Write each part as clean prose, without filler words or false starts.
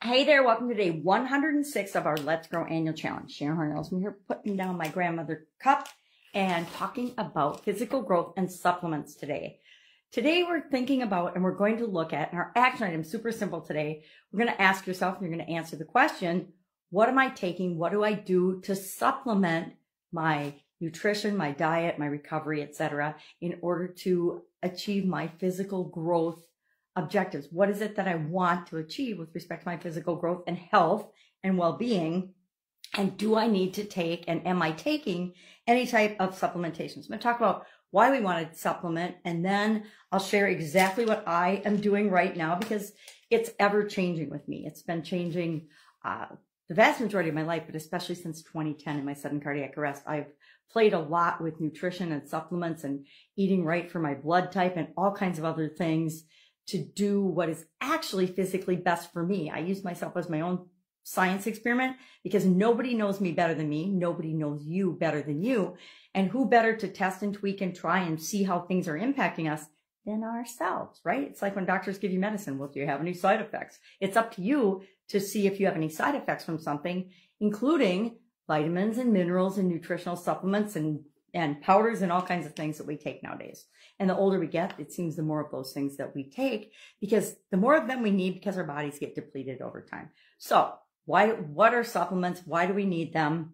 Hey there, welcome to day 106 of our Let's Grow annual challenge. Sharon Horne-Ellstrom here, putting down my grandmother cup and talking about physical growth and supplements today. Today we're thinking about, and we're going to look at, and our action item is super simple today. We're going to ask yourself, and you're going to answer the question, what am I taking? What do I do to supplement my nutrition, my diet, my recovery, etc., in order to achieve my physical growth objectives? What is it that I want to achieve with respect to my physical growth and health and well-being? And do I need to take, and am I taking any type of supplementation? So I'm going to talk about why we want to supplement, and then I'll share exactly what I am doing right now, because it's ever changing with me. It's been changing the vast majority of my life, but especially since 2010 in my sudden cardiac arrest. I've played a lot with nutrition and supplements and eating right for my blood type and all kinds of other things to do what is actually physically best for me. I use myself as my own science experiment because nobody knows me better than me. Nobody knows you better than you. And who better to test and tweak and try and see how things are impacting us than ourselves, right? It's like when doctors give you medicine. Well, do you have any side effects? It's up to you to see if you have any side effects from something, including vitamins and minerals and nutritional supplements and powders and all kinds of things that we take nowadays. And the older we get, it seems the more of those things that we take, because the more of them we need because our bodies get depleted over time. So what are supplements? Why do we need them?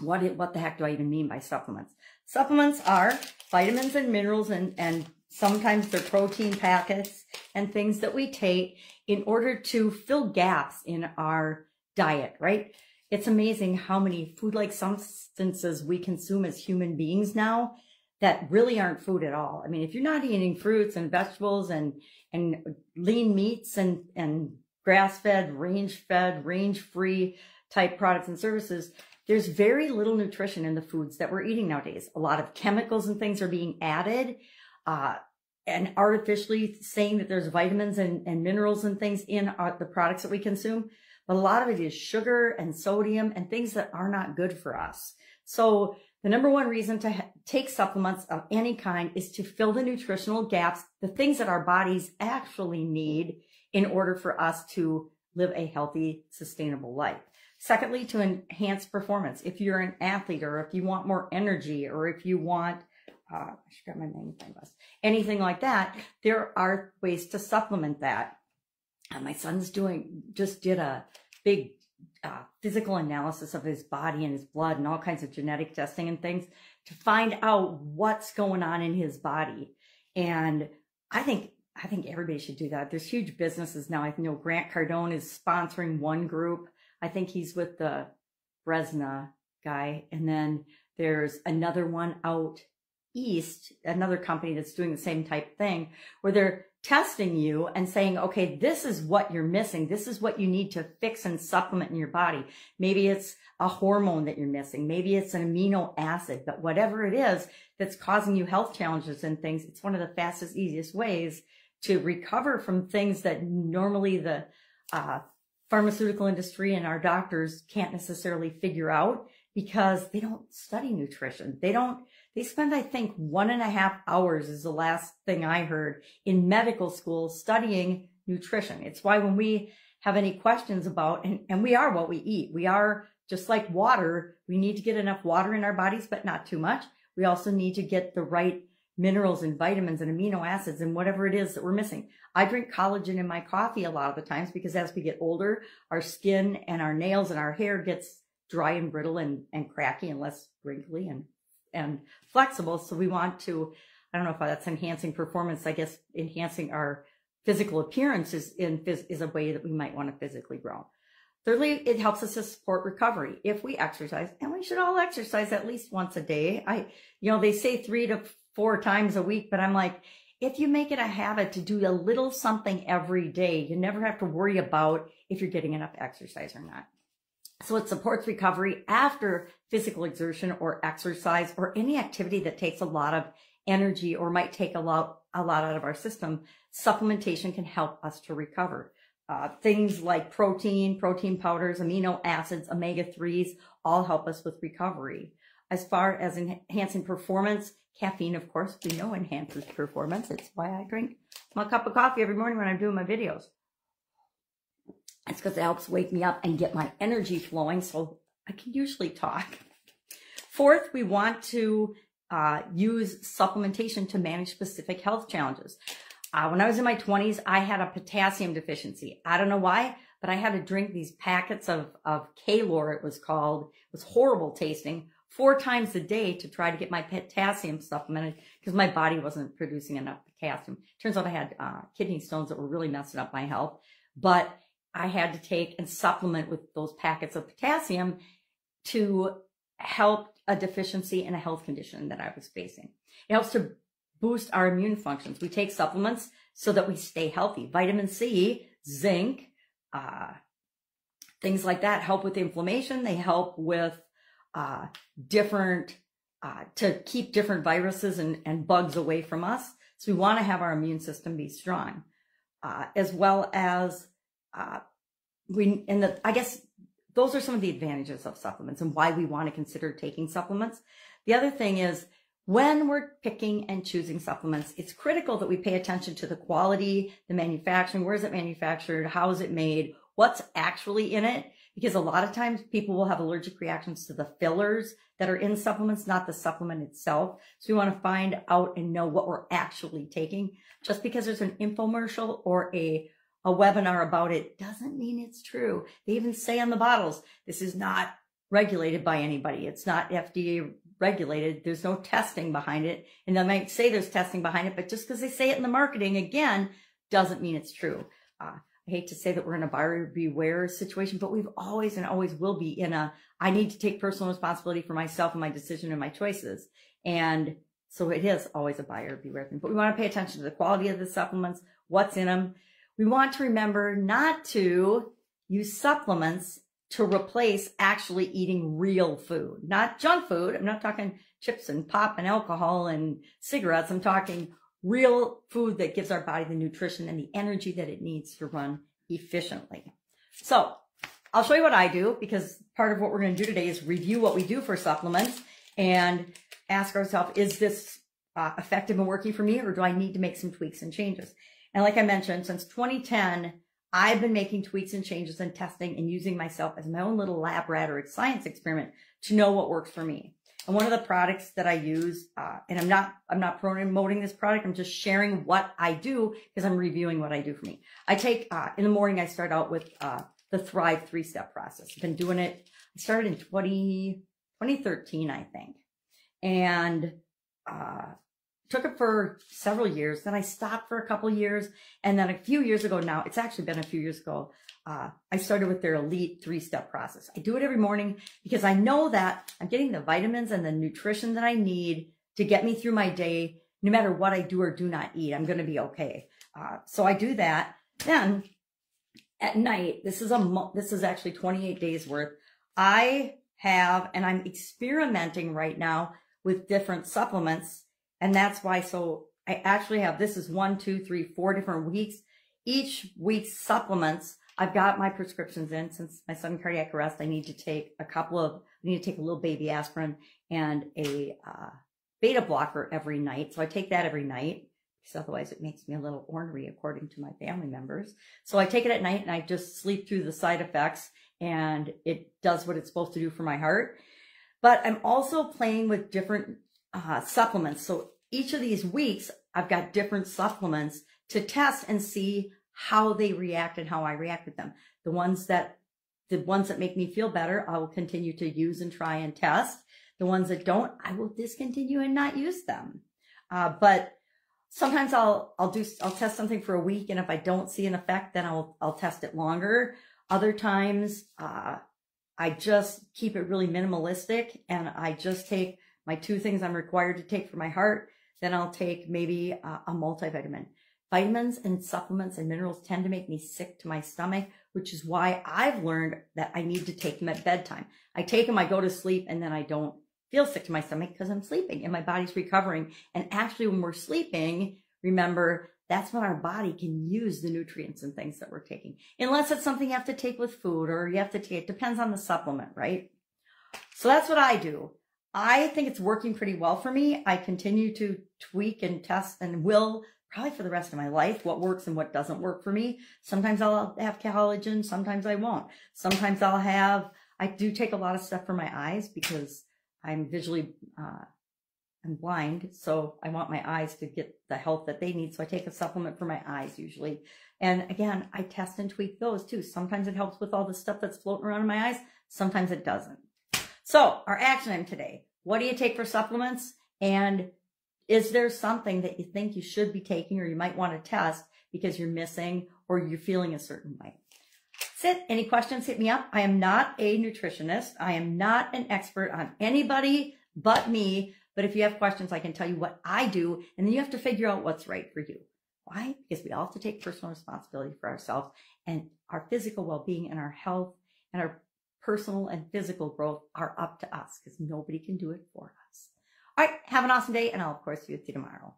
What the heck do I even mean by supplements? Supplements are vitamins and minerals, and sometimes they're protein packets and things that we take in order to fill gaps in our diet, right? It's amazing how many food-like substances we consume as human beings now that really aren't food at all. I mean, if you're not eating fruits and vegetables and lean meats and grass-fed, range-free type products and services, there's very little nutrition in the foods that we're eating nowadays. A lot of chemicals and things are being added and artificially saying that there's vitamins and minerals and things in the products that we consume. But a lot of it is sugar and sodium and things that are not good for us. So the number one reason to take supplements of any kind is to fill the nutritional gaps, the things that our bodies actually need in order for us to live a healthy, sustainable life. Secondly, to enhance performance. If you're an athlete, or if you want more energy, or if you want, I should grab my magnifying glass, anything like that, there are ways to supplement that. My son's just did a big physical analysis of his body and his blood and all kinds of genetic testing and things to find out what's going on in his body. And I think everybody should do that. There's huge businesses now. I know Grant Cardone is sponsoring one group. I think he's with the Bresna guy. And then there's another one out east, another company that's doing the same type thing, where they're testing you and saying, okay, this is what you're missing. This is what you need to fix and supplement in your body. Maybe it's a hormone that you're missing. Maybe it's an amino acid, but whatever it is that's causing you health challenges and things, it's one of the fastest, easiest ways to recover from things that normally the pharmaceutical industry and our doctors can't necessarily figure out because they don't study nutrition. They spend, I think, 1.5 hours is the last thing I heard in medical school studying nutrition. It's why when we have any questions about, and we are what we eat. We are just like water. We need to get enough water in our bodies, but not too much. We also need to get the right minerals and vitamins and amino acids and whatever it is that we're missing. I drink collagen in my coffee a lot of the times because as we get older, our skin and our nails and our hair gets dry and brittle and cracky and less wrinkly and flexible. So we want to, I don't know if that's enhancing performance. I guess enhancing our physical appearance is a way that we might want to physically grow. Thirdly, it helps us to support recovery if we exercise, and we should all exercise at least once a day. They say 3 to 4 times a week, but I'm like, if you make it a habit to do a little something every day, you never have to worry about if you're getting enough exercise or not. So it supports recovery after physical exertion or exercise or any activity that takes a lot of energy or might take a lot out of our system. Supplementation can help us to recover. Things like protein powders, amino acids, omega-3s all help us with recovery. As far as enhancing performance, caffeine, of course, we know enhances performance. It's why I drink my cup of coffee every morning when I'm doing my videos. It's because it helps wake me up and get my energy flowing so I can usually talk. Fourth, we want to use supplementation to manage specific health challenges. When I was in my 20s, I had a potassium deficiency. I don't know why, but I had to drink these packets of K-Lor, it was called. It was horrible tasting, 4 times a day to try to get my potassium supplemented because my body wasn't producing enough potassium. Turns out I had kidney stones that were really messing up my health, but I had to take and supplement with those packets of potassium to help a deficiency in a health condition that I was facing. It helps to boost our immune functions. We take supplements so that we stay healthy. Vitamin C, zinc, things like that help with inflammation. They help with to keep different viruses and bugs away from us. So we want to have our immune system be strong, as well as I guess those are some of the advantages of supplements and why we want to consider taking supplements. The other thing is when we're picking and choosing supplements, it's critical that we pay attention to the quality, the manufacturing, where is it manufactured, how is it made, what's actually in it, because a lot of times people will have allergic reactions to the fillers that are in supplements, not the supplement itself. So we want to find out and know what we're actually taking. Just because there's an infomercial or a webinar about it doesn't mean it's true. They even say on the bottles, this is not regulated by anybody. It's not FDA regulated. There's no testing behind it. And they might say there's testing behind it, but just because they say it in the marketing, again, doesn't mean it's true. I hate to say that we're in a buyer beware situation, but we've always and always will be in I need to take personal responsibility for myself and my decision and my choices. And so it is always a buyer beware thing, but we want to pay attention to the quality of the supplements, what's in them. We want to remember not to use supplements to replace actually eating real food, not junk food. I'm not talking chips and pop and alcohol and cigarettes. I'm talking real food that gives our body the nutrition and the energy that it needs to run efficiently. So I'll show you what I do, because part of what we're going to do today is review what we do for supplements and ask ourselves, is this effective and working for me, or do I need to make some tweaks and changes? And like I mentioned, since 2010, I've been making tweaks and changes and testing and using myself as my own little lab rat or science experiment to know what works for me. And one of the products that I use, and I'm not promoting this product, I'm just sharing what I do because I'm reviewing what I do for me. I take, in the morning, I start out with the Thrive 3-step process. I've been doing it. I started in 2013, I think. And took it for several years. Then I stopped for a couple of years. And then a few years ago now, it's actually been a few years ago, I started with their Elite 3-step process. I do it every morning because I know that I'm getting the vitamins and the nutrition that I need to get me through my day. No matter what I do or do not eat, I'm going to be okay. So I do that. Then at night, this is actually 28 days worth. I have, and I'm experimenting right now with different supplements. And that's why, so I actually have, this is 1, 2, 3, 4 different weeks. Each week's supplements, I've got my prescriptions in. Since my sudden cardiac arrest, I need to take a little baby aspirin and a beta blocker every night. So I take that every night, because otherwise it makes me a little ornery according to my family members. So I take it at night and I just sleep through the side effects, and it does what it's supposed to do for my heart. But I'm also playing with different supplements. So each of these weeks, I've got different supplements to test and see how they react and how I react with them. The ones that make me feel better, I will continue to use and try and test. The ones that don't, I will discontinue and not use them. But sometimes I'll test something for a week, and if I don't see an effect, then I'll test it longer. Other times, I just keep it really minimalistic, and I just take my 2 things I'm required to take for my heart. Then I'll take maybe a multivitamin. Vitamins and supplements and minerals tend to make me sick to my stomach, which is why I've learned that I need to take them at bedtime. I take them, I go to sleep, and then I don't feel sick to my stomach because I'm sleeping and my body's recovering. And actually, when we're sleeping, remember, that's when our body can use the nutrients and things that we're taking. Unless it's something you have to take with food, or you have to take, it depends on the supplement, right? So that's what I do. I think it's working pretty well for me. I continue to tweak and test and will probably for the rest of my life, what works and what doesn't work for me. Sometimes I'll have collagen, sometimes I won't. Sometimes I do take a lot of stuff for my eyes because I'm I'm blind, so I want my eyes to get the health that they need. So I take a supplement for my eyes usually. And again, I test and tweak those too. Sometimes it helps with all the stuff that's floating around in my eyes. Sometimes it doesn't. So our action item today, what do you take for supplements? And is there something that you think you should be taking or you might want to test because you're missing or you're feeling a certain way? That's it. Any questions, hit me up. I am not a nutritionist. I am not an expert on anybody but me. But if you have questions, I can tell you what I do, and then you have to figure out what's right for you. Why? Because we all have to take personal responsibility for ourselves, and our physical well-being and our health and our personal and physical growth are up to us because nobody can do it for us. All right, have an awesome day, and I'll, of course, see you tomorrow.